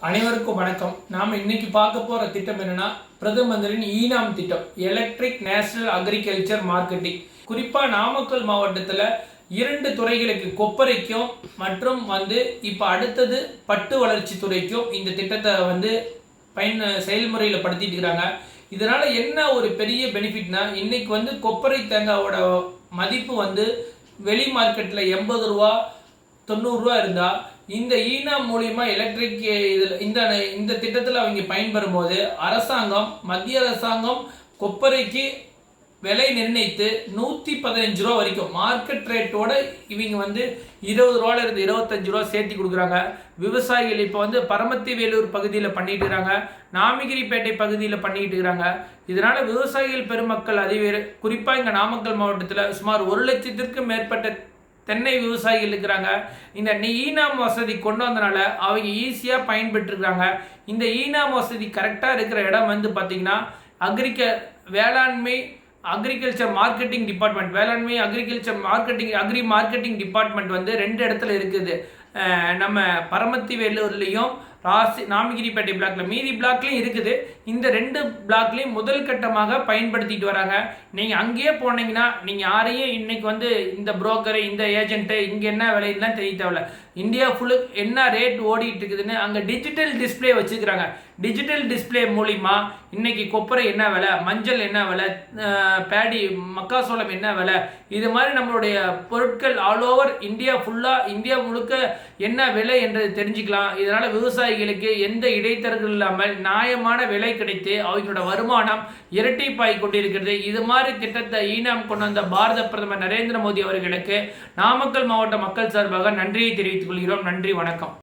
அனைவருக்கும் வணக்கம். நாம இன்னைக்கு பார்க்க போற திட்டம் என்னன்னா, பிரதம மந்திரியின் ஈனாம் திட்டம், எலக்ட்ரிக் நேஷனல் அக்ரிகல்ச்சர் மார்க்கெட்டிங். குறிப்பா நாமக்கல் மாவட்டத்துல 2 துறைகளுக்கு, கொப்பரைக்கும் மற்றும் இப்ப அடுத்தது பட்டு வளர்ச்சி துறைக்கும் இந்த திட்டத்தை செயல்முறையில படுத்திட்டு இருக்காங்க. இதனால என்ன ஒரு பெரிய பெனிஃபிட்னா, இன்னைக்கு கொப்பரை தேங்காவோட மதிப்பு வெளி மார்க்கெட்ல 80 ரூபா 90 ரூபா இருந்தா, இந்த ஈனாம் மூலியமா எலக்ட்ரிக் இந்த திட்டத்தில் அவங்க பயன்பெறும் போது மத்திய அரசாங்கம் கொப்பரைக்கு விலை நிர்ணயித்து 115 ரூபா வரைக்கும் மார்க்கெட் ரேட்டோட இவங்க 20 ரூபால இருந்து 25 ரூபா சேர்த்து கொடுக்குறாங்க. விவசாயிகள் இப்போ பரமத்தி வேலூர் பகுதியில் பண்ணிட்டு இருக்காங்க, நாமிகிரிப்பேட்டை பகுதியில் பண்ணிட்டு இருக்காங்க. இதனால விவசாயிகள் பெருமக்கள் அதிவேறு, குறிப்பாக இங்கே நாமக்கல் மாவட்டத்தில் சுமார் 1 லட்சத்திற்கும் மேற்பட்ட தென்னை விவசாயிகள் இருக்கிறாங்க. இந்த ஈனாம் வசதி கொண்டு வந்தனால அவங்க ஈஸியாக பயன்பெற்றுருக்காங்க. இந்த ஈனாம் வசதி கரெக்டாக இருக்கிற இடம் பார்த்தீங்கன்னா வேளாண்மை அக்ரிகல்ச்சர் மார்க்கெட்டிங் டிபார்ட்மெண்ட், வேளாண்மை அக்ரிகல்ச்சர் மார்க்கெட்டிங் டிபார்ட்மெண்ட் 2 இடத்துல இருக்குது. நம்ம பரமத்தி வேலூர்லேயும் நாமிகிரிப்பேட்டை பிளாக்ல, மீதி பிளாக்லையும் இருக்குது. இந்த 2 பிளாக்லையும் முதல் கட்டமாக பயன்படுத்திட்டு வராங்க. நீங்கள் அங்கேயே போனீங்கன்னா நீங்கள் யாரையும் இன்னைக்கு இந்த புரோக்கரு, இந்த ஏஜென்ட்டு, இங்கே என்ன விலையெல்லாம் தெரிய தேவையில்ல. இந்தியா ஃபுல்லு என்ன ரேட் ஓடிட்டு இருக்குதுன்னு அங்கே டிஜிட்டல் டிஸ்பிளே வச்சுக்கிறாங்க. டிஜிட்டல் டிஸ்பிளே மூலிமா இன்னைக்கு கொப்பரை என்ன விலை, மஞ்சள் என்ன விலை, பேடி மக்காசோளம் என்ன விலை, இது மாதிரி நம்மளுடைய பொருட்கள் ஆல் ஓவர் இந்தியா முழுக்க என்ன விலை என்று தெரிஞ்சுக்கலாம். இதனால் விவசாயிகளுக்கு எந்த இடைத்தரகர்கள் இல்லாமல் நியாயமான விலை கிடைத்து அவங்களோட வருமானம் இரட்டிப்பாய் கொண்டிருக்கிறது. இது மாதிரி திட்டத்தை ஈனாம் கொண்டு வந்த பாரத பிரதமர் நரேந்திர மோடி அவர்களுக்கு நாமக்கல் மாவட்ட மக்கள் சார்பாக நன்றியை தெரிவித்துக் கொள்கிறோம். நன்றி, வணக்கம்.